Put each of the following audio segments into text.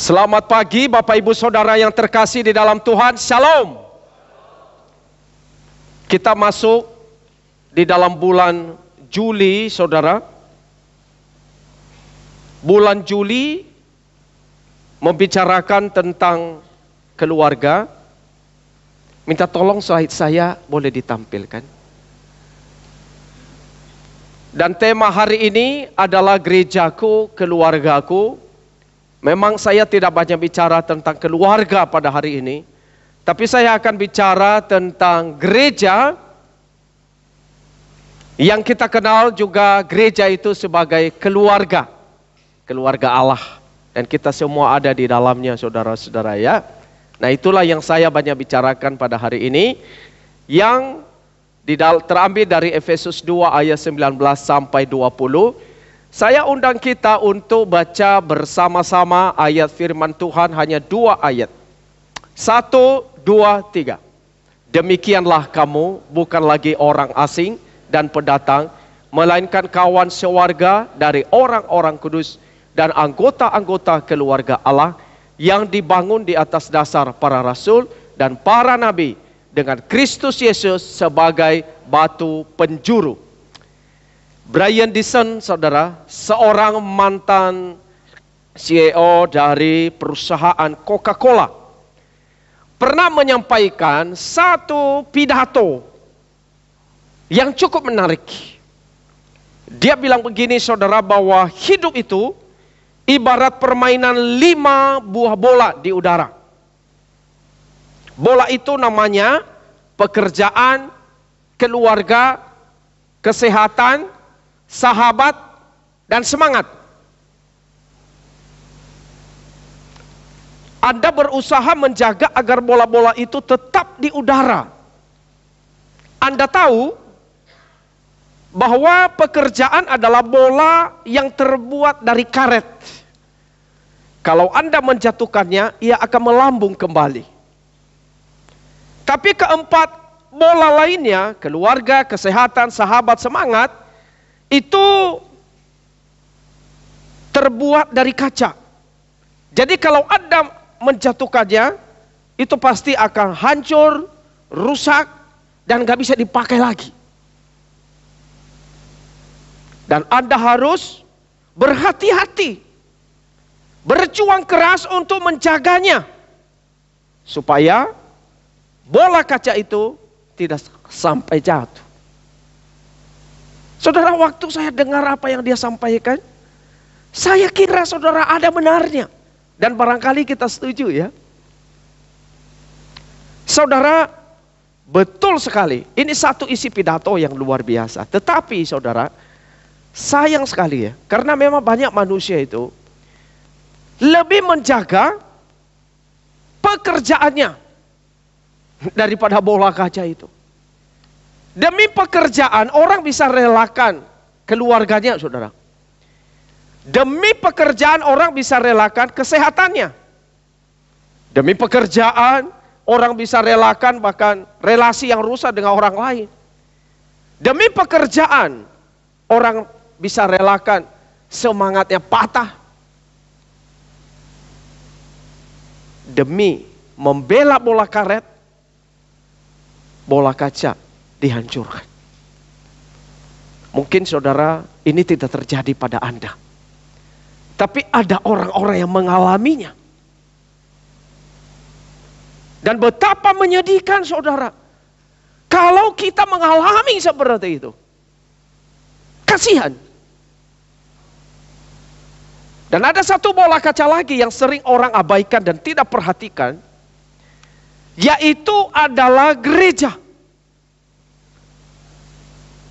Selamat pagi Bapak Ibu Saudara yang terkasih di dalam Tuhan. Shalom. Kita masuk di dalam bulan Juli, Saudara. Bulan Juli membicarakan tentang keluarga. Minta tolong slide saya boleh ditampilkan. Dan tema hari ini adalah gerejaku, keluargaku. Memang saya tidak banyak bicara tentang keluarga pada hari ini, tapi saya akan bicara tentang gereja yang kita kenal juga gereja itu sebagai keluarga, keluarga Allah. Dan kita semua ada di dalamnya, saudara-saudara ya. Nah, itulah yang saya banyak bicarakan pada hari ini, yang terambil dari Efesus 2 ayat 19 sampai 20. Saya undang kita untuk baca bersama-sama ayat firman Tuhan, hanya 2 ayat. 1, 2, 3. Demikianlah kamu bukan lagi orang asing dan pendatang, melainkan kawan sewarga dari orang-orang kudus dan anggota-anggota keluarga Allah yang dibangun di atas dasar para rasul dan para nabi, dengan Kristus Yesus sebagai batu penjuru. Brian Dyson, saudara, seorang mantan CEO dari perusahaan Coca-Cola, pernah menyampaikan satu pidato yang cukup menarik. Dia bilang begini, saudara, bahwa hidup itu ibarat permainan 5 buah bola di udara. Bola itu namanya pekerjaan, keluarga, kesehatan, sahabat, dan semangat. Anda berusaha menjaga agar bola-bola itu tetap di udara. Anda tahu bahwa pekerjaan adalah bola yang terbuat dari karet. Kalau Anda menjatuhkannya, ia akan melambung kembali. Tapi keempat bola lainnya, keluarga, kesehatan, sahabat, semangat, itu terbuat dari kaca. Jadi kalau Anda menjatuhkannya, itu pasti akan hancur, rusak, dan gak bisa dipakai lagi. Dan Anda harus berhati-hati, berjuang keras untuk menjaganya, supaya bola kaca itu tidak sampai jatuh. Saudara, waktu saya dengar apa yang dia sampaikan, saya kira saudara ada benarnya. Dan barangkali kita setuju ya. Saudara, betul sekali. Ini satu isi pidato yang luar biasa. Tetapi saudara, sayang sekali ya. Karena memang banyak manusia itu lebih menjaga pekerjaannya daripada bola kaca itu. Demi pekerjaan orang bisa relakan keluarganya, saudara. Demi pekerjaan orang bisa relakan kesehatannya. Demi pekerjaan orang bisa relakan bahkan relasi yang rusak dengan orang lain. Demi pekerjaan orang bisa relakan semangatnya patah. Demi membela bola karet, bola kaca dihancurkan. Mungkin saudara ini tidak terjadi pada Anda, tapi ada orang-orang yang mengalaminya. Dan betapa menyedihkan saudara kalau kita mengalami seperti itu. Kasihan. Dan ada satu bola kaca lagi yang sering orang abaikan dan tidak perhatikan, yaitu adalah gereja.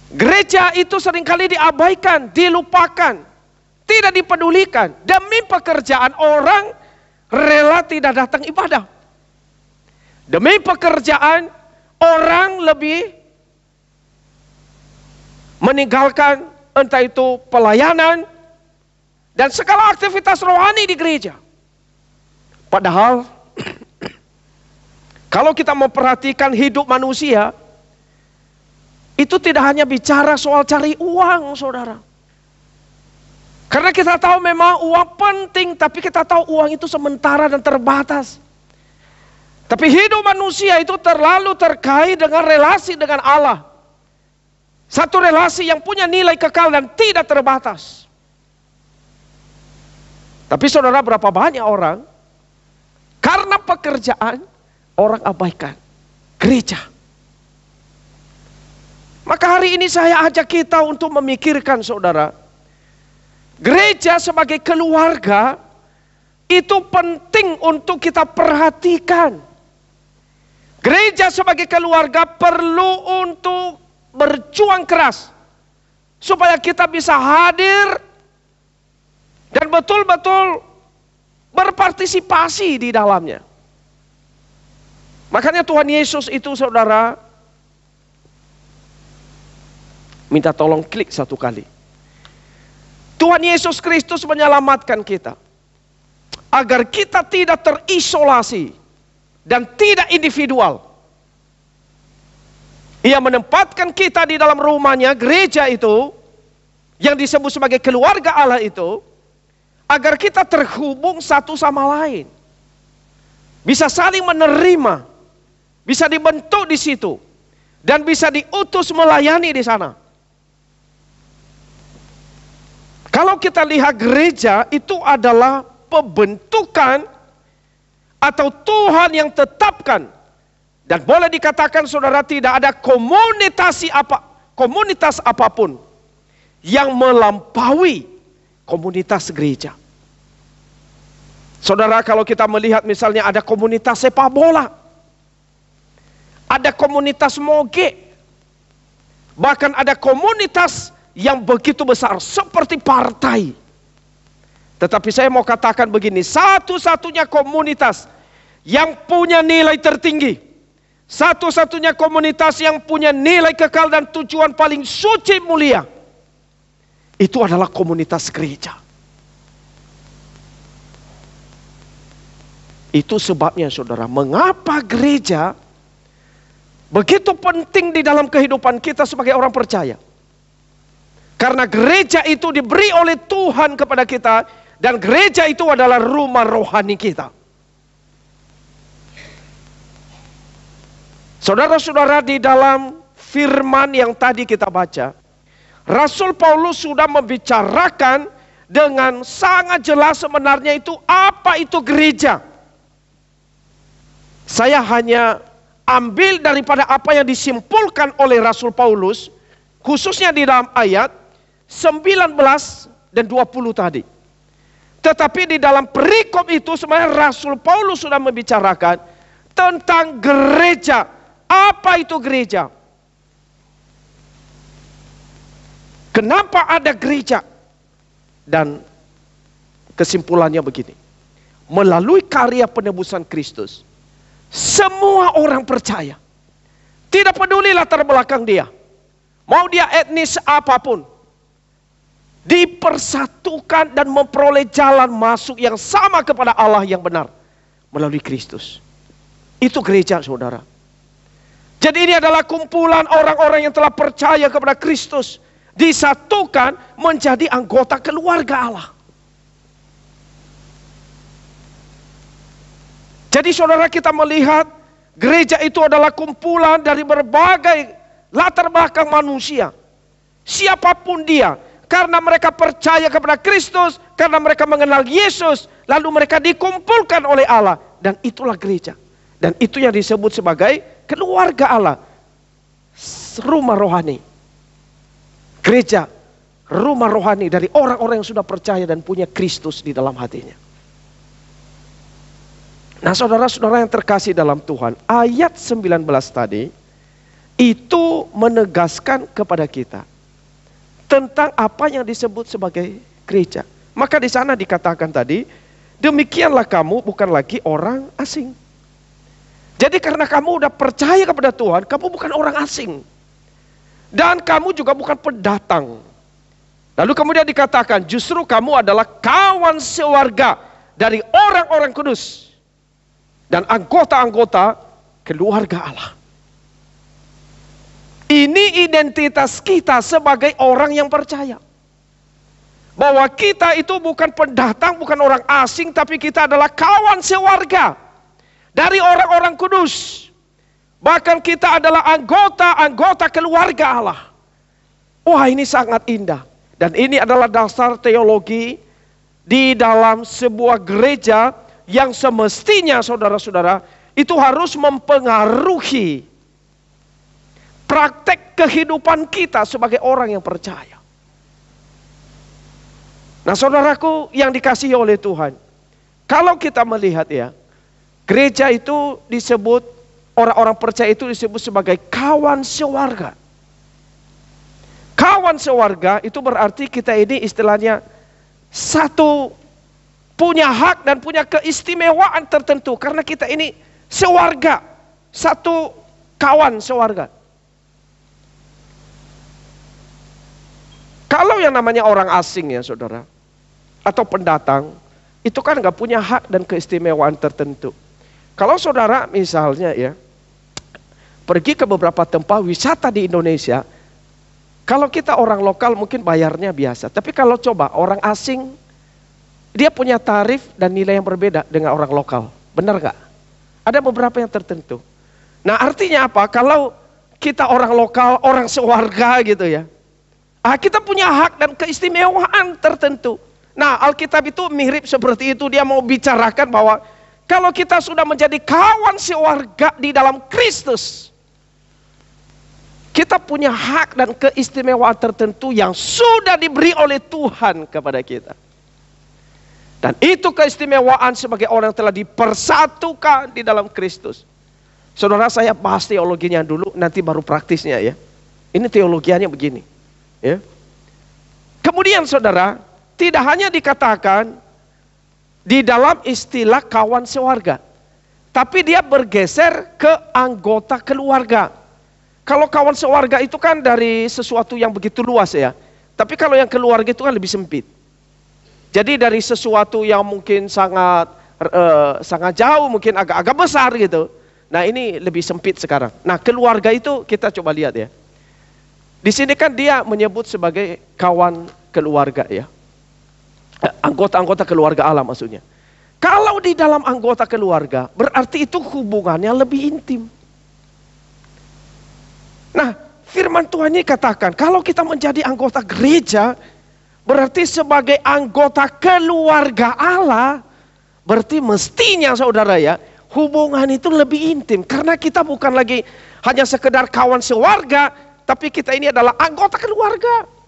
Gereja itu seringkali diabaikan, dilupakan, tidak dipedulikan. Demi pekerjaan orang rela tidak datang ibadah. Demi pekerjaan orang lebih meninggalkan entah itu pelayanan dan segala aktivitas rohani di gereja. Padahal kalau kita memperhatikan hidup manusia, itu tidak hanya bicara soal cari uang, saudara. Karena kita tahu memang uang penting, tapi kita tahu uang itu sementara dan terbatas. Tapi hidup manusia itu terlalu terkait dengan relasi dengan Allah. Satu relasi yang punya nilai kekal dan tidak terbatas. Tapi saudara, berapa banyak orang karena pekerjaan orang abaikan gereja. Maka hari ini saya ajak kita untuk memikirkan, saudara, gereja sebagai keluarga itu penting untuk kita perhatikan. Gereja sebagai keluarga perlu untuk berjuang keras supaya kita bisa hadir dan betul-betul berpartisipasi di dalamnya. Makanya Tuhan Yesus itu, saudara, minta tolong klik satu kali. Tuhan Yesus Kristus menyelamatkan kita agar kita tidak terisolasi dan tidak individual. Ia menempatkan kita di dalam rumahnya, gereja itu, yang disebut sebagai keluarga Allah itu, agar kita terhubung satu sama lain. Bisa saling menerima, bisa dibentuk di situ, dan bisa diutus melayani di sana. Kalau kita lihat gereja itu adalah pembentukan atau Tuhan yang tetapkan. Dan boleh dikatakan, saudara, tidak ada komunitas apapun yang melampaui komunitas gereja. Saudara, kalau kita melihat misalnya ada komunitas sepak bola, ada komunitas moge, bahkan ada komunitas yang begitu besar seperti partai. Tetapi saya mau katakan begini, satu-satunya komunitas yang punya nilai tertinggi, satu-satunya komunitas yang punya nilai kekal dan tujuan paling suci mulia, itu adalah komunitas gereja. Itu sebabnya, saudara, mengapa gereja begitu penting di dalam kehidupan kita sebagai orang percaya. Karena gereja itu diberi oleh Tuhan kepada kita, dan gereja itu adalah rumah rohani kita. Saudara-saudara, di dalam firman yang tadi kita baca, Rasul Paulus sudah membicarakan dengan sangat jelas sebenarnya itu apa itu gereja. Saya hanya ambil daripada apa yang disimpulkan oleh Rasul Paulus, khususnya di dalam ayat 19 dan 20 tadi. Tetapi di dalam perikop itu sebenarnya Rasul Paulus sudah membicarakan tentang gereja. Apa itu gereja? Kenapa ada gereja? Dan kesimpulannya begini. Melalui karya penebusan Kristus, semua orang percaya, tidak peduli latar belakang dia, mau dia etnis apapun, dipersatukan dan memperoleh jalan masuk yang sama kepada Allah yang benar melalui Kristus. Itu gereja, saudara. Jadi ini adalah kumpulan orang-orang yang telah percaya kepada Kristus, disatukan menjadi anggota keluarga Allah. Jadi saudara, kita melihat gereja itu adalah kumpulan dari berbagai latar belakang manusia. Siapapun dia, karena mereka percaya kepada Kristus, karena mereka mengenal Yesus, lalu mereka dikumpulkan oleh Allah. Dan itulah gereja. Dan itu yang disebut sebagai keluarga Allah. Rumah rohani. Gereja, rumah rohani dari orang-orang yang sudah percaya dan punya Kristus di dalam hatinya. Nah, saudara-saudara yang terkasih dalam Tuhan, ayat 19 tadi itu menegaskan kepada kita tentang apa yang disebut sebagai gereja. Maka di sana dikatakan tadi, demikianlah kamu bukan lagi orang asing. Jadi karena kamu udah percaya kepada Tuhan, kamu bukan orang asing. Dan kamu juga bukan pendatang. Lalu kemudian dikatakan, justru kamu adalah kawan sewarga dari orang-orang kudus dan anggota-anggota keluarga Allah. Ini identitas kita sebagai orang yang percaya. bahwa kita itu bukan pendatang, bukan orang asing, tapi kita adalah kawan sewarga dari orang-orang kudus. Bahkan kita adalah anggota keluarga Allah. Wah, ini sangat indah. Dan ini adalah dasar teologi di dalam sebuah gereja yang semestinya saudara-saudara itu harus mempengaruhi praktek kehidupan kita sebagai orang yang percaya. Nah, saudaraku yang dikasihi oleh Tuhan, kalau kita melihat ya, gereja itu disebut, orang-orang percaya itu disebut sebagai kawan sewarga. Kawan sewarga itu berarti kita ini istilahnya satu, punya hak dan punya keistimewaan tertentu. Karena kita ini sewarga, satu kawan sewarga. Kalau yang namanya orang asing ya saudara, atau pendatang, itu kan gak punya hak dan keistimewaan tertentu. Kalau saudara misalnya ya, pergi ke beberapa tempat wisata di Indonesia, kalau kita orang lokal mungkin bayarnya biasa. Tapi kalau coba orang asing, dia punya tarif dan nilai yang berbeda dengan orang lokal. Benar gak? Ada beberapa yang tertentu. Nah, artinya apa? Kalau kita orang lokal, orang sewarga gitu ya, kita punya hak dan keistimewaan tertentu. Nah, Alkitab itu mirip seperti itu. Dia mau bicarakan bahwa kalau kita sudah menjadi kawan sewarga di dalam Kristus, kita punya hak dan keistimewaan tertentu yang sudah diberi oleh Tuhan kepada kita. Dan itu keistimewaan sebagai orang yang telah dipersatukan di dalam Kristus. Saudara, saya bahas teologinya dulu, nanti baru praktisnya ya. Ini teologianya begini. Ya. Kemudian saudara, tidak hanya dikatakan di dalam istilah kawan sewarga, tapi dia bergeser ke anggota keluarga. Kalau kawan sewarga itu kan dari sesuatu yang begitu luas ya, tapi kalau yang keluarga itu kan lebih sempit. Jadi dari sesuatu yang mungkin sangat jauh, mungkin agak besar gitu. Nah, ini lebih sempit sekarang. Nah, keluarga itu kita coba lihat ya. Di sini kan dia menyebut sebagai kawan keluarga ya. Anggota-anggota keluarga Allah maksudnya. Kalau di dalam anggota keluarga, berarti itu hubungannya lebih intim. Nah, firman Tuhan ini katakan, kalau kita menjadi anggota gereja, berarti sebagai anggota keluarga Allah, berarti mestinya saudara ya, hubungan itu lebih intim. Karena kita bukan lagi hanya sekedar kawan sewarga, tapi kita ini adalah anggota keluarga.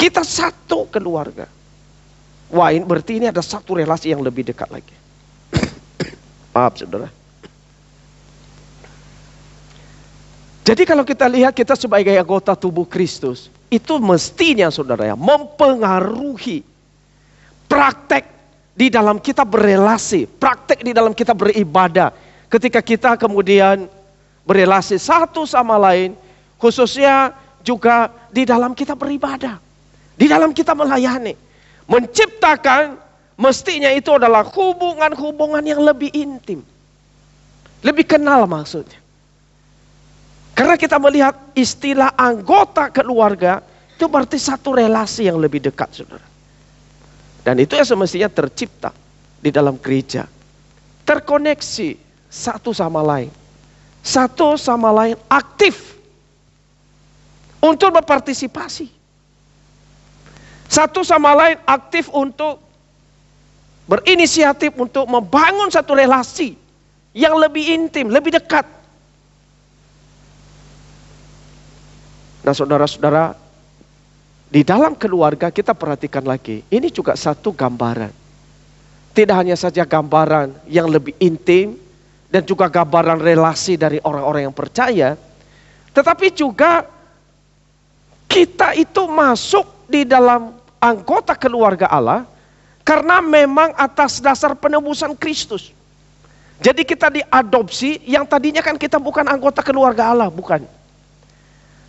Kita satu keluarga. Wah, ini berarti ini ada satu relasi yang lebih dekat lagi. Maaf saudara. Jadi kalau kita lihat kita sebagai anggota tubuh Kristus, itu mestinya saudara ya, mempengaruhi praktek di dalam kita berelasi, praktek di dalam kita beribadah. Ketika kita kemudian berelasi satu sama lain, khususnya juga di dalam kita beribadah. Di dalam kita melayani, menciptakan, mestinya itu adalah hubungan-hubungan yang lebih intim. Lebih kenal maksudnya. Karena kita melihat istilah anggota keluarga, itu berarti satu relasi yang lebih dekat saudara. Dan itu yang semestinya tercipta di dalam gereja. Terkoneksi satu sama lain. Satu sama lain aktif untuk berpartisipasi. Satu sama lain aktif untuk berinisiatif untuk membangun satu relasi yang lebih intim, lebih dekat. Nah saudara-saudara, di dalam keluarga kita perhatikan lagi, ini juga satu gambaran. Tidak hanya saja gambaran yang lebih intim dan juga gambaran relasi dari orang-orang yang percaya, tetapi juga kita itu masuk di dalam anggota keluarga Allah karena memang atas dasar penebusan Kristus. Jadi kita diadopsi, yang tadinya kan kita bukan anggota keluarga Allah, bukan.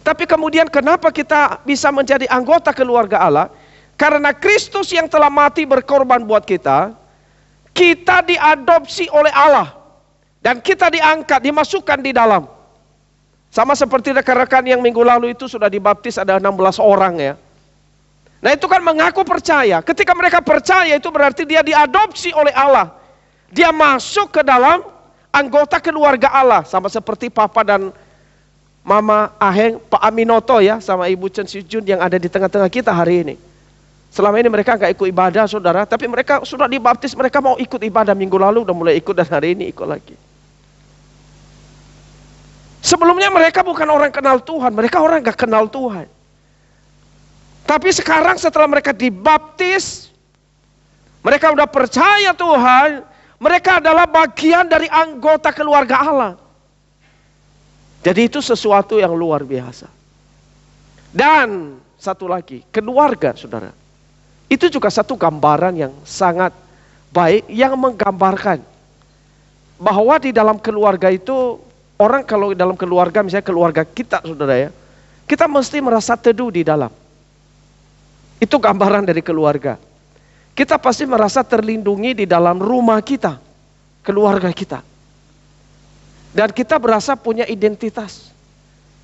Tapi kemudian kenapa kita bisa menjadi anggota keluarga Allah? Karena Kristus yang telah mati berkorban buat kita, kita diadopsi oleh Allah. Dan kita diangkat, dimasukkan di dalam. Sama seperti rekan-rekan yang minggu lalu itu sudah dibaptis ada 16 orang ya. Nah itu kan mengaku percaya. Ketika mereka percaya itu berarti dia diadopsi oleh Allah. Dia masuk ke dalam anggota keluarga Allah. Sama seperti Papa dan Mama Aheng, Pak Aminoto ya, sama Ibu Chen Sijun yang ada di tengah-tengah kita hari ini. Selama ini mereka nggak ikut ibadah saudara, tapi mereka sudah dibaptis, mereka mau ikut ibadah minggu lalu, udah mulai ikut dan hari ini ikut lagi. Sebelumnya mereka bukan orang kenal Tuhan, mereka orang nggak kenal Tuhan. Tapi sekarang setelah mereka dibaptis, mereka udah percaya Tuhan, mereka adalah bagian dari anggota keluarga Allah. Jadi itu sesuatu yang luar biasa. Dan satu lagi, keluarga saudara. Itu juga satu gambaran yang sangat baik yang menggambarkan bahwa di dalam keluarga itu, orang kalau dalam keluarga, misalnya keluarga kita saudara ya, kita mesti merasa teduh di dalam. Itu gambaran dari keluarga. Kita pasti merasa terlindungi di dalam rumah kita, keluarga kita. Dan kita berasa punya identitas.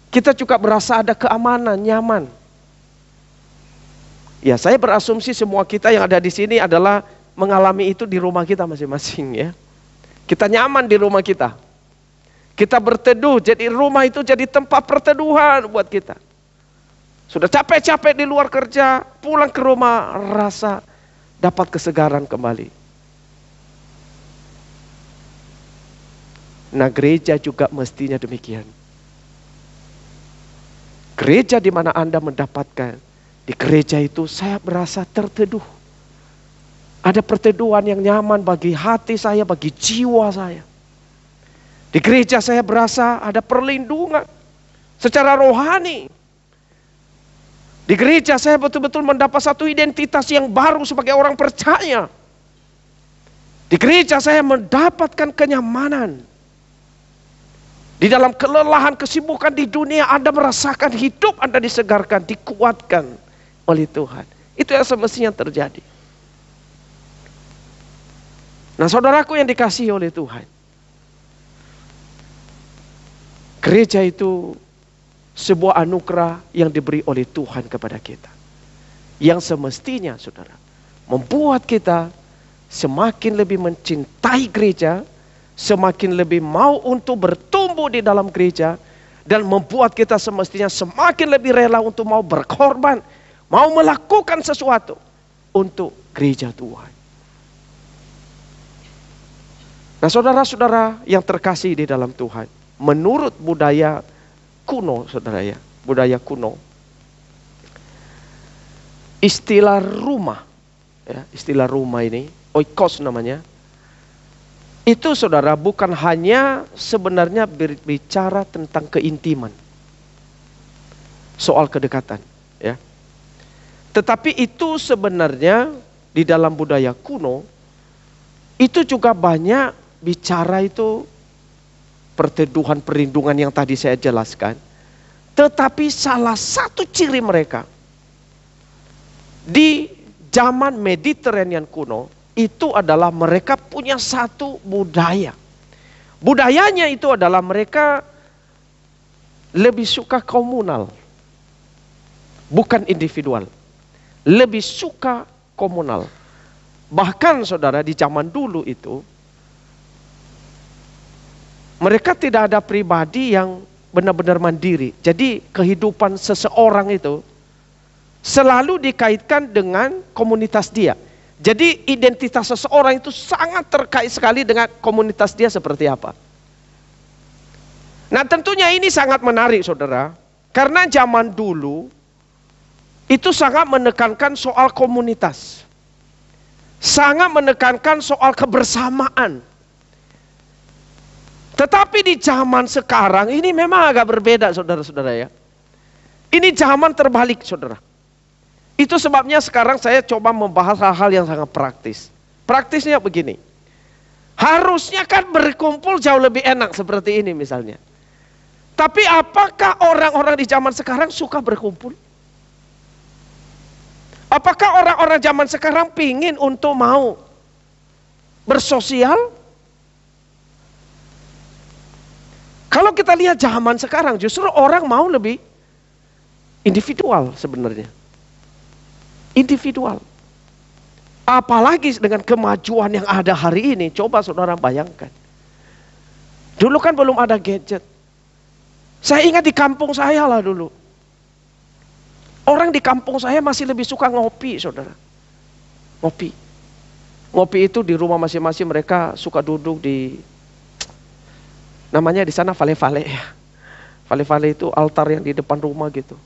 Kita juga berasa ada keamanan, nyaman. Ya, saya berasumsi semua kita yang ada di sini adalah mengalami itu di rumah kita masing-masing ya. Kita nyaman di rumah kita. Kita berteduh, jadi rumah itu jadi tempat perteduhan buat kita. Sudah capek-capek di luar kerja, pulang ke rumah rasa dapat kesegaran kembali. Nah, gereja juga mestinya demikian. Gereja di mana Anda mendapatkan, di gereja itu saya berasa terteduh. Ada perteduhan yang nyaman bagi hati saya, bagi jiwa saya. Di gereja saya berasa ada perlindungan secara rohani. Di gereja saya betul-betul mendapat satu identitas yang baru sebagai orang percaya. Di gereja saya mendapatkan kenyamanan. Di dalam kelelahan, kesibukan di dunia, Anda merasakan hidup Anda disegarkan, dikuatkan oleh Tuhan. Itu yang semestinya terjadi. Nah saudaraku yang dikasihi oleh Tuhan, gereja itu sebuah anugerah yang diberi oleh Tuhan kepada kita. Yang semestinya saudara, membuat kita semakin lebih mencintai gereja, semakin lebih mau untuk bertumbuh di dalam gereja, dan membuat kita semestinya semakin lebih rela untuk mau berkorban, mau melakukan sesuatu untuk gereja Tuhan. Nah saudara-saudara yang terkasih di dalam Tuhan, menurut budaya kuno saudara ya, budaya kuno, istilah rumah, ya, istilah rumah ini, oikos namanya, itu saudara bukan hanya sebenarnya berbicara tentang keintiman, soal kedekatan, ya. Tetapi itu sebenarnya di dalam budaya kuno, itu juga banyak bicara itu perteduhan, perlindungan yang tadi saya jelaskan. Tetapi salah satu ciri mereka di zaman Mediterranean kuno, itu adalah mereka punya satu budaya. Budayanya itu adalah mereka lebih suka komunal, bukan individual. Lebih suka komunal. Bahkan saudara di zaman dulu itu, mereka tidak ada pribadi yang benar-benar mandiri. Jadi kehidupan seseorang itu selalu dikaitkan dengan komunitas dia. Jadi identitas seseorang itu sangat terkait sekali dengan komunitas dia seperti apa. Nah tentunya ini sangat menarik saudara. Karena zaman dulu itu sangat menekankan soal komunitas. Sangat menekankan soal kebersamaan. Tetapi di zaman sekarang ini memang agak berbeda saudara-saudara ya. Ini zaman terbalik saudara. Itu sebabnya sekarang saya coba membahas hal-hal yang sangat praktis. Praktisnya begini. Harusnya kan berkumpul jauh lebih enak seperti ini misalnya. Tapi apakah orang-orang di zaman sekarang suka berkumpul? Apakah orang-orang zaman sekarang pingin untuk mau bersosial? Kalau kita lihat zaman sekarang justru orang mau lebih individual sebenarnya. individual. Apalagi dengan kemajuan yang ada hari ini, coba saudara bayangkan. Dulu kan belum ada gadget. Saya ingat di kampung saya lah dulu. Orang di kampung saya masih lebih suka ngopi, saudara. Ngopi. Ngopi itu di rumah masing-masing mereka suka duduk di, namanya di sana vale-vale ya. Vale-vale itu altar yang di depan rumah gitu.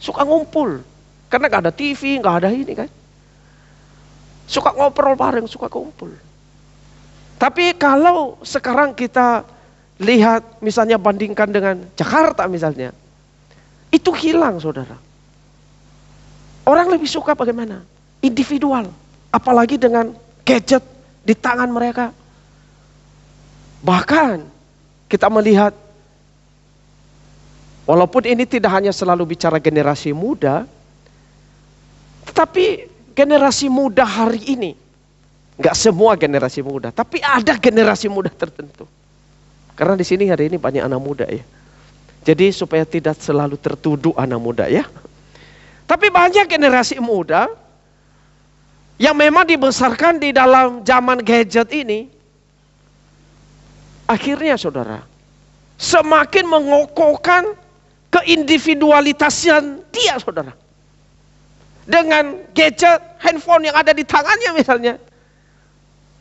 Suka ngumpul. Karena gak ada TV, gak ada ini kan. Suka ngobrol bareng, suka kumpul. Tapi kalau sekarang kita lihat misalnya bandingkan dengan Jakarta misalnya. Itu hilang saudara. Orang lebih suka bagaimana? Individual. Apalagi dengan gadget di tangan mereka. Bahkan kita melihat, walaupun ini tidak hanya selalu bicara generasi muda, tetapi generasi muda hari ini, nggak semua generasi muda, tapi ada generasi muda tertentu. Karena di sini hari ini banyak anak muda ya. Jadi supaya tidak selalu tertuduh anak muda ya. Tapi banyak generasi muda yang memang dibesarkan di dalam zaman gadget ini. Akhirnya saudara, semakin mengokohkan keindividualitasan dia saudara. Dengan gadget, handphone yang ada di tangannya misalnya.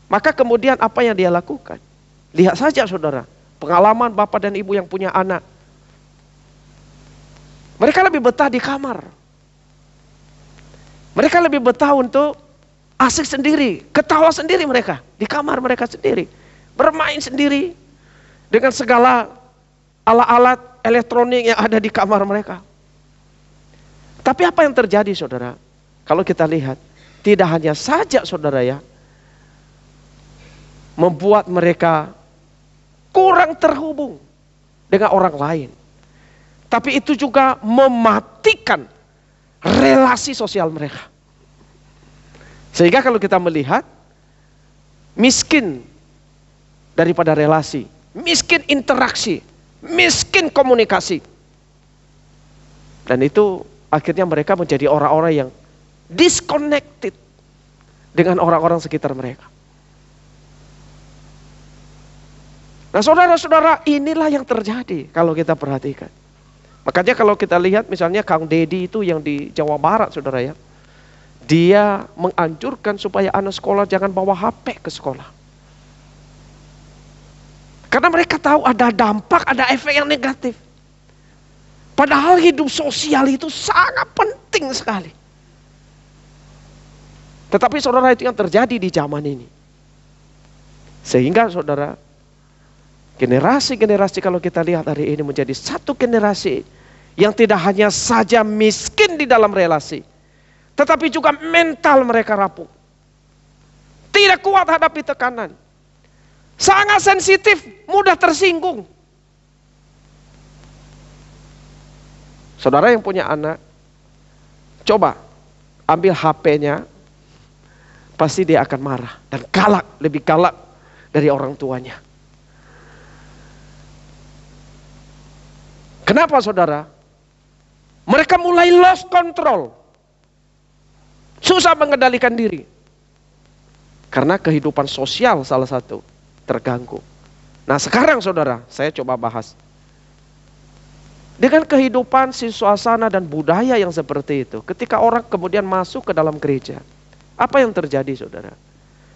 Maka kemudian apa yang dia lakukan? Lihat saja saudara, pengalaman bapak dan ibu yang punya anak. Mereka lebih betah di kamar. Mereka lebih betah untuk asik sendiri, ketawa sendiri mereka. Di kamar mereka sendiri. Bermain sendiri. Dengan segala alat-alat elektronik yang ada di kamar mereka. Tapi apa yang terjadi saudara? Kalau kita lihat, tidak hanya saja saudara ya, membuat mereka kurang terhubung dengan orang lain. Tapi itu juga mematikan relasi sosial mereka. Sehingga kalau kita melihat, miskin daripada relasi, miskin interaksi, miskin komunikasi. Dan itu akhirnya mereka menjadi orang-orang yang disconnected dengan orang-orang sekitar mereka. Nah saudara-saudara, inilah yang terjadi kalau kita perhatikan. Makanya kalau kita lihat misalnya Kang Dedi itu yang di Jawa Barat saudara ya. Dia menganjurkan supaya anak sekolah jangan bawa HP ke sekolah. Karena mereka tahu ada dampak, ada efek yang negatif. Padahal hidup sosial itu sangat penting sekali. Tetapi saudara itu yang terjadi di zaman ini. Sehingga saudara, generasi-generasi kalau kita lihat hari ini menjadi satu generasi yang tidak hanya saja miskin di dalam relasi. Tetapi juga mental mereka rapuh. Tidak kuat hadapi tekanan. Sangat sensitif, mudah tersinggung. Saudara yang punya anak, coba ambil HP-nya, pasti dia akan marah dan galak, lebih galak dari orang tuanya. Kenapa saudara? Mereka mulai lost control. Susah mengendalikan diri. Karena kehidupan sosial salah satu terganggu. Nah sekarang saudara, saya coba bahas. Dengan kehidupan si suasana dan budaya yang seperti itu, ketika orang kemudian masuk ke dalam gereja, apa yang terjadi saudara?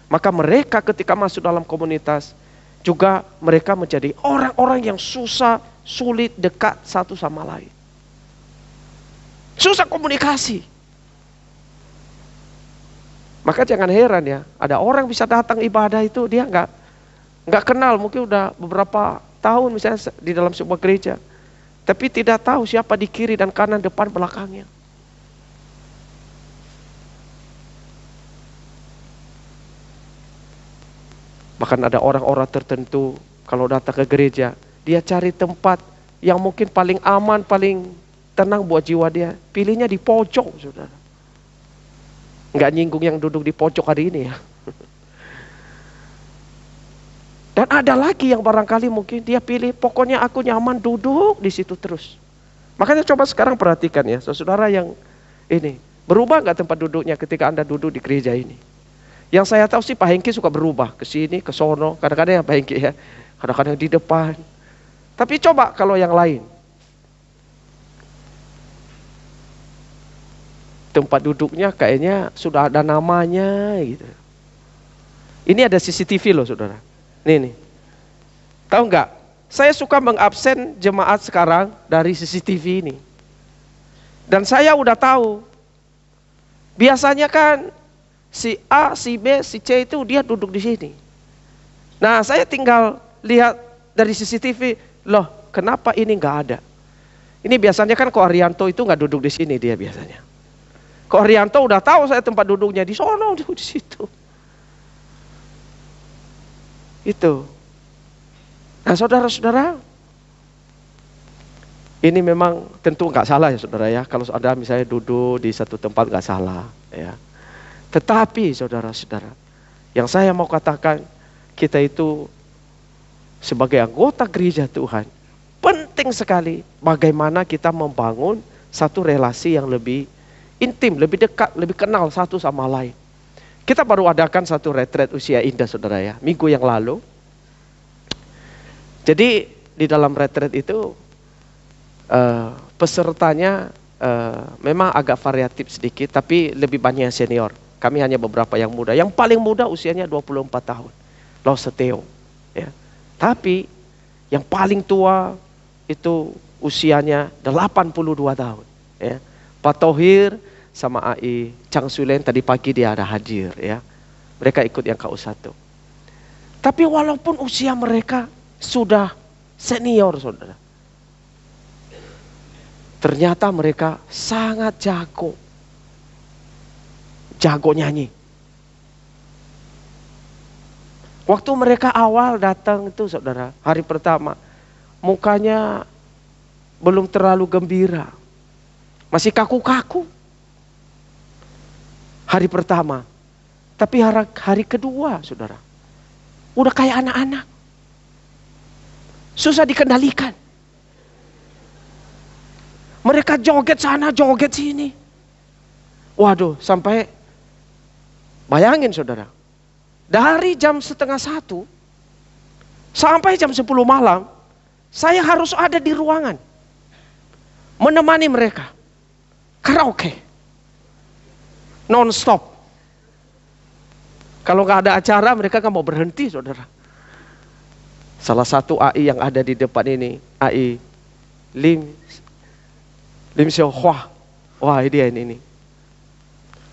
Maka mereka ketika masuk dalam komunitas, juga mereka menjadi orang-orang yang susah, sulit dekat satu sama lain. Susah komunikasi. Maka jangan heran ya, ada orang bisa datang ibadah itu dia nggak kenal, mungkin udah beberapa tahun misalnya di dalam sebuah gereja. Tapi tidak tahu siapa di kiri dan kanan, depan, belakangnya. Bahkan ada orang-orang tertentu kalau datang ke gereja, dia cari tempat yang mungkin paling aman, paling tenang buat jiwa dia. Pilihnya di pojok, saudara. Nggak nyinggung yang duduk di pojok hari ini ya. Dan ada lagi yang barangkali mungkin dia pilih, pokoknya aku nyaman duduk di situ terus. Makanya coba sekarang perhatikan ya, saudara yang ini, Berubah nggak tempat duduknya ketika Anda duduk di gereja ini? Yang saya tahu sih Pak Hengki suka berubah, ke sini, ke sono, kadang-kadang yang Pak Hengki ya, kadang-kadang di depan. Tapi coba kalau yang lain. Tempat duduknya kayaknya sudah ada namanya gitu. Ini ada CCTV loh saudara. Nih. Tahu nggak? Saya suka mengabsen jemaat sekarang dari CCTV ini. Dan saya udah tahu. Biasanya kan si A, si B, si C itu dia duduk di sini. Nah saya tinggal lihat dari CCTV, loh kenapa ini nggak ada? Ini biasanya kan Ko Arianto itu nggak duduk di sini dia biasanya. Ko Arianto udah tahu saya tempat duduknya di sono, di situ. Itu. Nah saudara-saudara, ini memang tentu nggak salah ya saudara ya. Kalau Anda misalnya duduk di satu tempat nggak salah ya. Tetapi saudara-saudara, yang saya mau katakan, kita itu sebagai anggota gereja Tuhan, penting sekali bagaimana kita membangun satu relasi yang lebih intim, lebih dekat, lebih kenal satu sama lain. Kita baru adakan satu retret usia indah saudara ya, minggu yang lalu. Jadi di dalam retret itu pesertanya memang agak variatif sedikit, tapi lebih banyak yang senior. Kami hanya beberapa yang muda. Yang paling muda usianya 24 tahun. Lauseteo. Ya. Tapi yang paling tua itu usianya 82 tahun. Ya. Pak Tohir sama AI Chang Sulen tadi pagi dia ada hadir. Ya. Mereka ikut yang KU1. Tapi walaupun usia mereka sudah senior saudara. Ternyata mereka sangat jago. Jago nyanyi. Waktu mereka awal datang itu saudara, hari pertama, mukanya belum terlalu gembira. Masih kaku-kaku. Hari pertama. Tapi hari kedua saudara, udah kayak anak-anak. Susah dikendalikan. Mereka joget sana, joget sini. Waduh, sampai bayangin saudara. Dari jam 12:30 sampai jam 10 malam, saya harus ada di ruangan. Menemani mereka. Karaoke. Non-stop. Kalau nggak ada acara, mereka nggak mau berhenti saudara. Salah satu AI yang ada di depan ini, AI Lim Xiao Hua. Wah dia ini.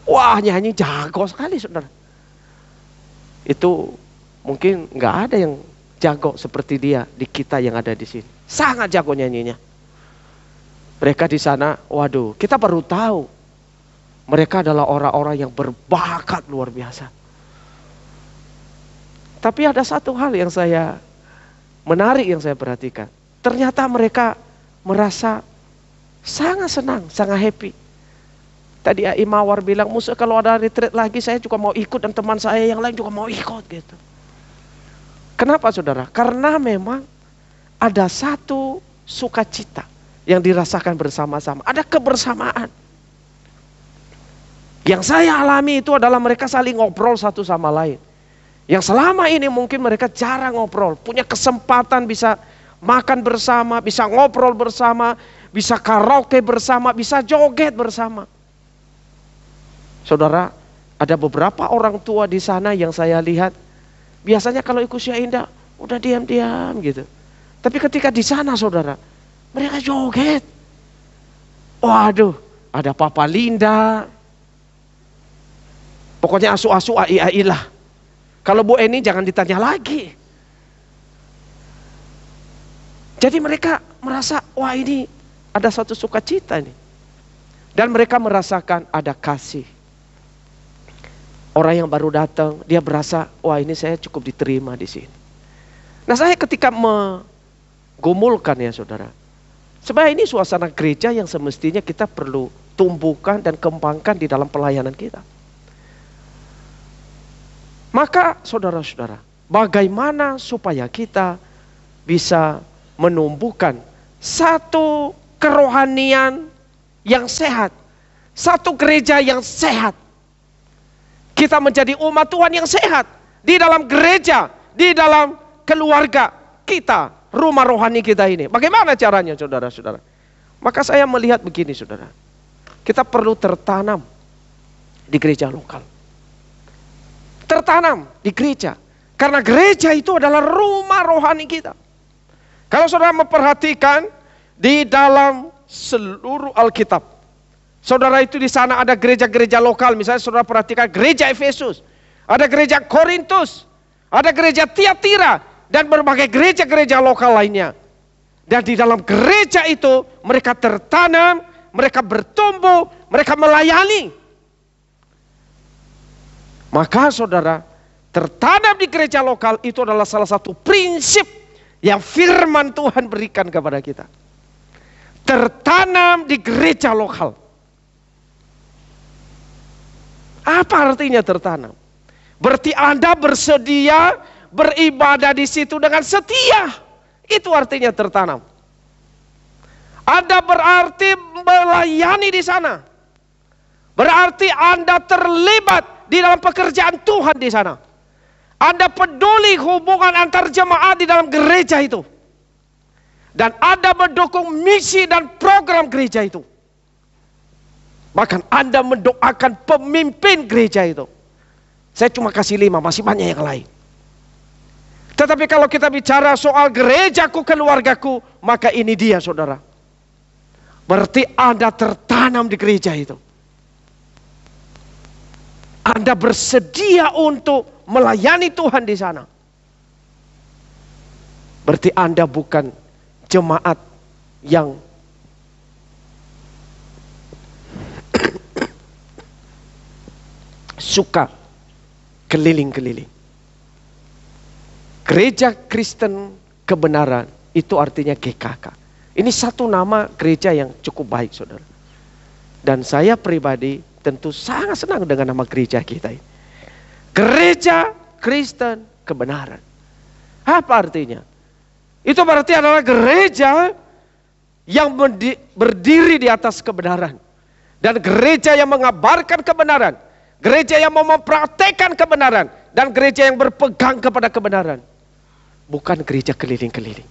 Wah nyanyi jago sekali saudara. Itu mungkin nggak ada yang jago seperti dia di kita yang ada di sini. Sangat jago nyanyinya. Mereka di sana, waduh kita baru tahu. Mereka adalah orang-orang yang berbakat luar biasa. Tapi ada satu hal yang menarik yang saya perhatikan. Ternyata mereka merasa sangat senang, sangat happy. Tadi AI Mawar bilang, Musa kalau ada retreat lagi saya juga mau ikut dan teman saya yang lain juga mau ikut gitu. Kenapa saudara? Karena memang ada satu sukacita yang dirasakan bersama-sama. Ada kebersamaan. Yang saya alami itu adalah mereka saling ngobrol satu sama lain. Yang selama ini mungkin mereka jarang ngobrol, punya kesempatan bisa makan bersama, bisa ngobrol bersama, bisa karaoke bersama, bisa joget bersama. Saudara, ada beberapa orang tua di sana yang saya lihat, biasanya kalau ikut usia indah, udah diam-diam gitu. Tapi ketika di sana saudara, mereka joget. Waduh, ada Papa Linda. Pokoknya asu-asu AI lah. Kalau Bu Eni jangan ditanya lagi. Jadi mereka merasa, wah ini ada satu sukacita nih. Dan mereka merasakan ada kasih. Orang yang baru datang, dia berasa, wah ini saya cukup diterima di sini. Nah saya ketika menggumulkan ya saudara. Sebenarnya ini suasana gereja yang semestinya kita perlu tumbuhkan dan kembangkan di dalam pelayanan kita. Maka saudara-saudara, bagaimana supaya kita bisa menumbuhkan satu kerohanian yang sehat. satu gereja yang sehat. Kita menjadi umat Tuhan yang sehat. Di dalam gereja, di dalam keluarga kita, rumah rohani kita ini. Bagaimana caranya saudara-saudara? Maka saya melihat begini saudara. Kita perlu tertanam di gereja lokal. Tertanam di gereja. Karena gereja itu adalah rumah rohani kita. Kalau saudara memperhatikan di dalam seluruh Alkitab, saudara itu di sana ada gereja-gereja lokal. Misalnya saudara perhatikan gereja Efesus, ada gereja Korintus, ada gereja Tiatira, dan berbagai gereja-gereja lokal lainnya. Dan di dalam gereja itu mereka tertanam, mereka bertumbuh, mereka melayani. Maka saudara, tertanam di gereja lokal itu adalah salah satu prinsip yang firman Tuhan berikan kepada kita. Tertanam di gereja lokal. Apa artinya tertanam? Berarti Anda bersedia beribadah di situ dengan setia. Itu artinya tertanam. Anda berarti melayani di sana. Berarti Anda terlibat di dalam pekerjaan Tuhan di sana. Anda peduli hubungan antar jemaat di dalam gereja itu. Dan Anda mendukung misi dan program gereja itu. Bahkan Anda mendoakan pemimpin gereja itu. Saya cuma kasih 5, masih banyak yang lain. Tetapi kalau kita bicara soal gerejaku, keluargaku, maka ini dia saudara. Berarti Anda tertanam di gereja itu. Anda bersedia untuk melayani Tuhan di sana. Berarti Anda bukan jemaat yang suka keliling-keliling. Gereja Kristen Kebenaran itu artinya GKK. Ini satu nama gereja yang cukup baik saudara. Dan saya pribadi tentu sangat senang dengan nama gereja kita ini. Gereja Kristen Kebenaran. Apa artinya? Itu berarti adalah gereja yang berdiri di atas kebenaran. Dan gereja yang mengabarkan kebenaran. Gereja yang mau mempraktekkan kebenaran. Dan gereja yang berpegang kepada kebenaran. Bukan gereja keliling-keliling.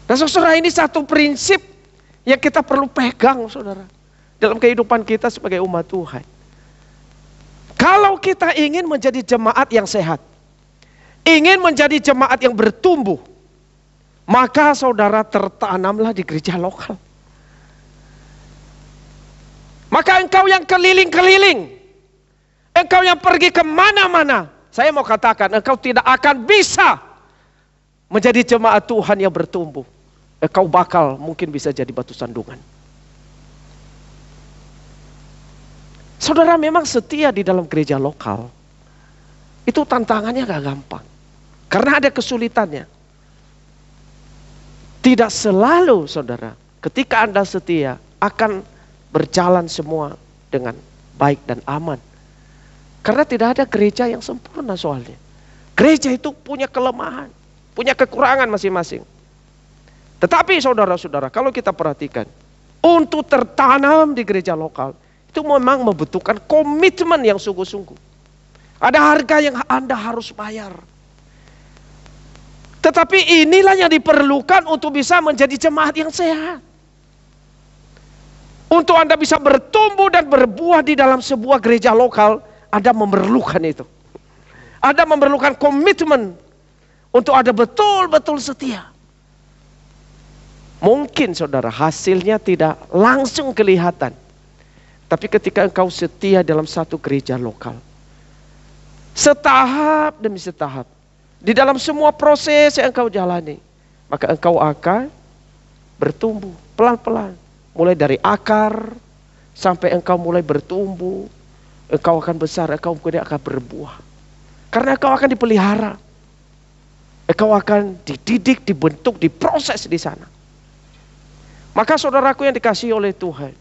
Nah saudara, ini satu prinsip yang kita perlu pegang saudara. Dalam kehidupan kita sebagai umat Tuhan. Kalau kita ingin menjadi jemaat yang sehat. Ingin menjadi jemaat yang bertumbuh. Maka saudara tertanamlah di gereja lokal. Maka engkau yang keliling-keliling. Engkau yang pergi kemana-mana. Saya mau katakan engkau tidak akan bisa menjadi jemaat Tuhan yang bertumbuh. Engkau bakal mungkin bisa jadi batu sandungan. Saudara memang setia di dalam gereja lokal. Itu tantangannya gak gampang. Karena ada kesulitannya. Tidak selalu saudara, ketika Anda setia akan berjalan semua dengan baik dan aman. Karena tidak ada gereja yang sempurna soalnya. Gereja itu punya kelemahan, punya kekurangan masing-masing. Tetapi saudara-saudara, kalau kita perhatikan, untuk tertanam di gereja lokal, itu memang membutuhkan komitmen yang sungguh-sungguh. Ada harga yang Anda harus bayar. Tetapi inilah yang diperlukan untuk bisa menjadi jemaat yang sehat. Untuk Anda bisa bertumbuh dan berbuah di dalam sebuah gereja lokal, Anda memerlukan itu. Anda memerlukan komitmen untuk Anda betul-betul setia. Mungkin saudara hasilnya tidak langsung kelihatan. Tapi ketika engkau setia dalam satu gereja lokal, setahap demi setahap, di dalam semua proses yang engkau jalani, maka engkau akan bertumbuh pelan-pelan. Mulai dari akar sampai engkau mulai bertumbuh, engkau akan besar, engkau kemudian akan berbuah. Karena engkau akan dipelihara. Engkau akan dididik, dibentuk, diproses di sana. Maka saudaraku yang dikasihi oleh Tuhan,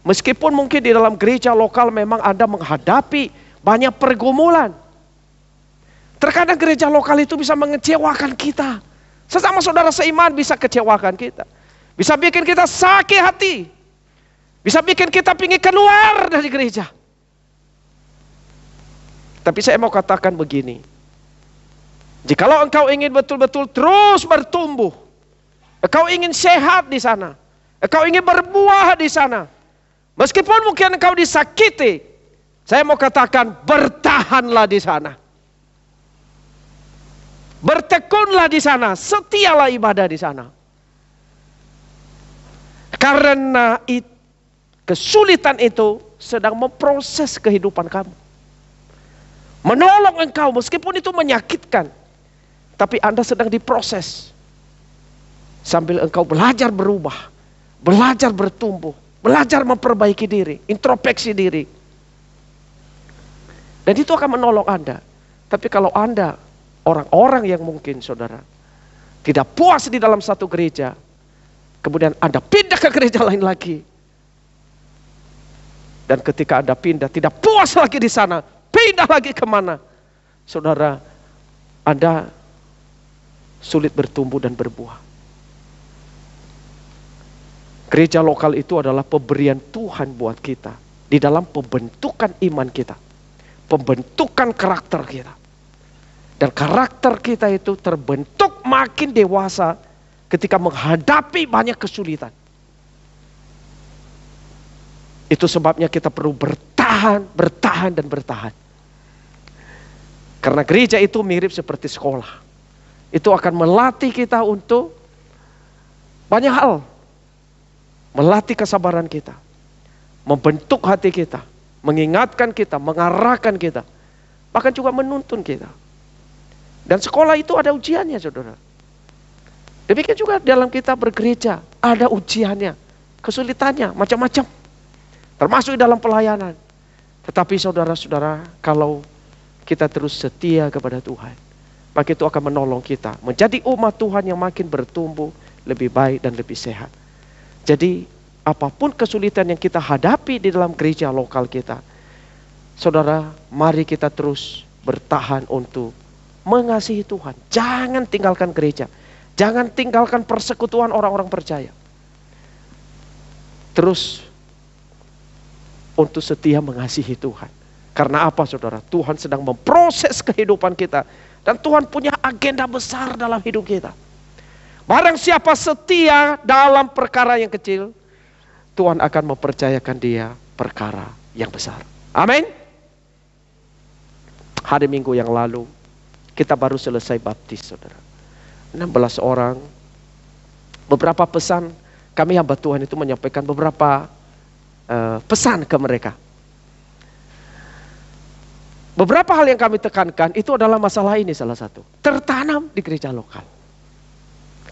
meskipun mungkin di dalam gereja lokal memang Anda menghadapi banyak pergumulan. Terkadang gereja lokal itu bisa mengecewakan kita. Sesama saudara seiman bisa kecewakan kita. Bisa bikin kita sakit hati. Bisa bikin kita ingin keluar dari gereja. Tapi saya mau katakan begini. Jikalau engkau ingin betul-betul terus bertumbuh, engkau ingin sehat di sana, engkau ingin berbuah di sana, meskipun mungkin engkau disakiti, saya mau katakan bertahanlah di sana. Bertekunlah di sana, setialah ibadah di sana. Karena kesulitan itu sedang memproses kehidupan kamu. Menolong engkau meskipun itu menyakitkan. Tapi Anda sedang diproses. Sambil engkau belajar berubah. Belajar bertumbuh. Belajar memperbaiki diri. Introspeksi diri. Dan itu akan menolong Anda. Tapi kalau Anda orang-orang yang mungkin saudara tidak puas di dalam satu gereja. Kemudian Anda pindah ke gereja lain lagi. Dan ketika Anda pindah tidak puas lagi di sana. Pindah lagi kemana? Saudara, Anda sulit bertumbuh dan berbuah. Gereja lokal itu adalah pemberian Tuhan buat kita. Di dalam pembentukan iman kita. Pembentukan karakter kita. Dan karakter kita itu terbentuk makin dewasa ketika menghadapi banyak kesulitan. Itu sebabnya kita perlu bertahan, bertahan, dan bertahan. Karena gereja itu mirip seperti sekolah. Itu akan melatih kita untuk banyak hal. Melatih kesabaran kita. Membentuk hati kita. Mengingatkan kita, mengarahkan kita. Bahkan juga menuntun kita. Dan sekolah itu ada ujiannya, saudara. Demikian juga dalam kita bergereja. Ada ujiannya, kesulitannya, macam-macam. Termasuk dalam pelayanan. Tetapi saudara-saudara, kalau kita terus setia kepada Tuhan, maka itu akan menolong kita menjadi umat Tuhan yang makin bertumbuh, lebih baik dan lebih sehat. Jadi apapun kesulitan yang kita hadapi di dalam gereja lokal kita, saudara, mari kita terus bertahan untuk mengasihi Tuhan. Jangan tinggalkan gereja. Jangan tinggalkan persekutuan orang-orang percaya. Terus untuk setia mengasihi Tuhan. Karena apa, saudara? Tuhan sedang memproses kehidupan kita. Dan Tuhan punya agenda besar dalam hidup kita. Barang siapa setia dalam perkara yang kecil, Tuhan akan mempercayakan dia perkara yang besar. Amin. Hari Minggu yang lalu, kita baru selesai baptis, saudara. 16 orang. Beberapa pesan, kami hamba Tuhan itu menyampaikan beberapa pesan ke mereka. Beberapa hal yang kami tekankan itu adalah masalah ini salah satu. Tertanam di gereja lokal.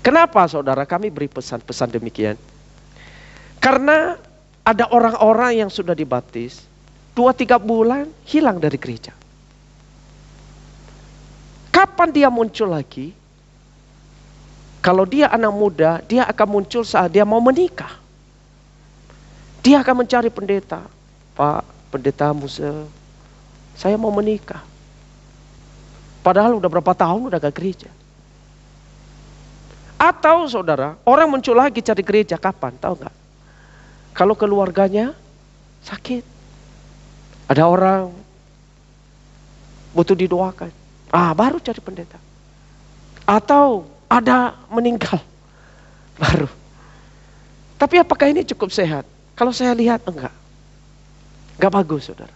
Kenapa, saudara, kami beri pesan-pesan demikian? Karena ada orang-orang yang sudah dibaptis 2-3 bulan hilang dari gereja. Kapan dia muncul lagi? Kalau dia anak muda, dia akan muncul saat dia mau menikah. Dia akan mencari pendeta. Pak, pendeta Musa, saya mau menikah. Padahal udah berapa tahun udah gak gereja. Atau saudara, orang muncul lagi cari gereja kapan? Tahu gak? Kalau keluarganya sakit. Ada orang butuh didoakan. Baru cari pendeta. Atau ada meninggal. Baru. Tapi apakah ini cukup sehat? Kalau saya lihat enggak. Enggak bagus, saudara.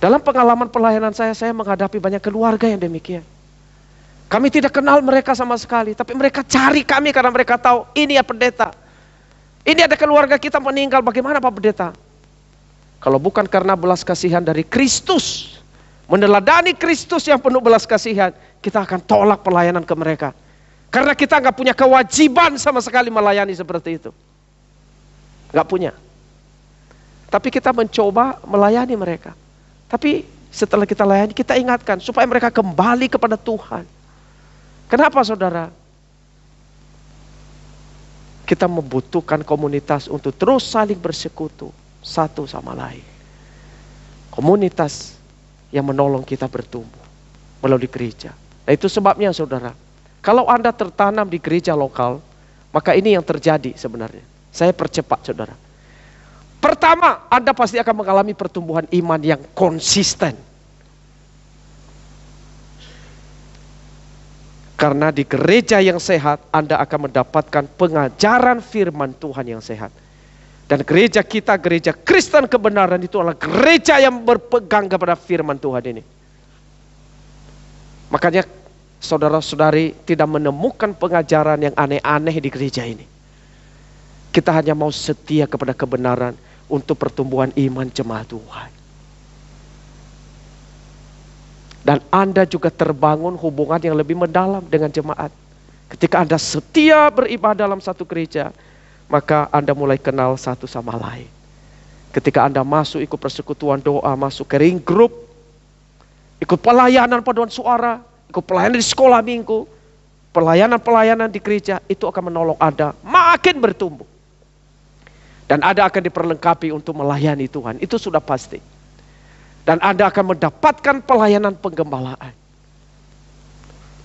Dalam pengalaman pelayanan saya menghadapi banyak keluarga yang demikian. Kami tidak kenal mereka sama sekali. Tapi mereka cari kami karena mereka tahu ini ya pendeta. Ini ada keluarga kita meninggal, bagaimana Pak Pendeta? Kalau bukan karena belas kasihan dari Kristus, meneladani Kristus yang penuh belas kasihan, kita akan tolak pelayanan ke mereka. Karena kita nggak punya kewajiban sama sekali melayani seperti itu. Nggak punya. Tapi kita mencoba melayani mereka. Tapi setelah kita layani, kita ingatkan supaya mereka kembali kepada Tuhan. Kenapa, saudara? Kita membutuhkan komunitas untuk terus saling bersekutu satu sama lain. Komunitas yang menolong kita bertumbuh melalui gereja. Nah, itu sebabnya, saudara, kalau Anda tertanam di gereja lokal, maka ini yang terjadi sebenarnya. Saya percepat saudara. Pertama, Anda pasti akan mengalami pertumbuhan iman yang konsisten. Karena di gereja yang sehat, Anda akan mendapatkan pengajaran firman Tuhan yang sehat. Dan gereja kita, gereja Kristen kebenaran itu adalah gereja yang berpegang kepada firman Tuhan ini. Makanya saudara-saudari tidak menemukan pengajaran yang aneh-aneh di gereja ini. Kita hanya mau setia kepada kebenaran untuk pertumbuhan iman jemaat Tuhan. Dan Anda juga terbangun hubungan yang lebih mendalam dengan jemaat. Ketika Anda setia beribadah dalam satu gereja, maka Anda mulai kenal satu sama lain. Ketika Anda masuk ikut persekutuan doa, masuk ke ring group, ikut pelayanan paduan suara, ikut pelayanan di sekolah minggu, pelayanan-pelayanan di gereja, itu akan menolong Anda makin bertumbuh. Dan Anda akan diperlengkapi untuk melayani Tuhan, itu sudah pasti. Dan Anda akan mendapatkan pelayanan penggembalaan.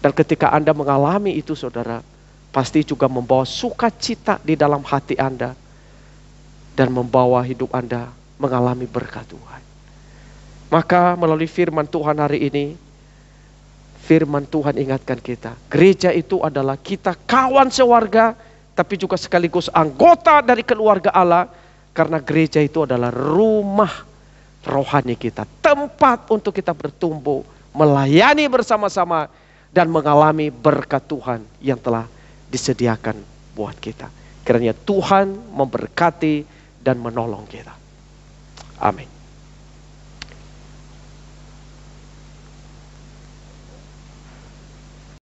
Dan ketika Anda mengalami itu saudara, pasti juga membawa sukacita di dalam hati Anda. Dan membawa hidup Anda mengalami berkat Tuhan. Maka melalui firman Tuhan hari ini, firman Tuhan ingatkan kita. Gereja itu adalah kita kawan sewarga, tapi juga sekaligus anggota dari keluarga Allah. Karena gereja itu adalah rumah rohani kita. Tempat untuk kita bertumbuh, melayani bersama-sama, dan mengalami berkat Tuhan yang telah disediakan buat kita. Kiranya Tuhan memberkati dan menolong kita. Amin.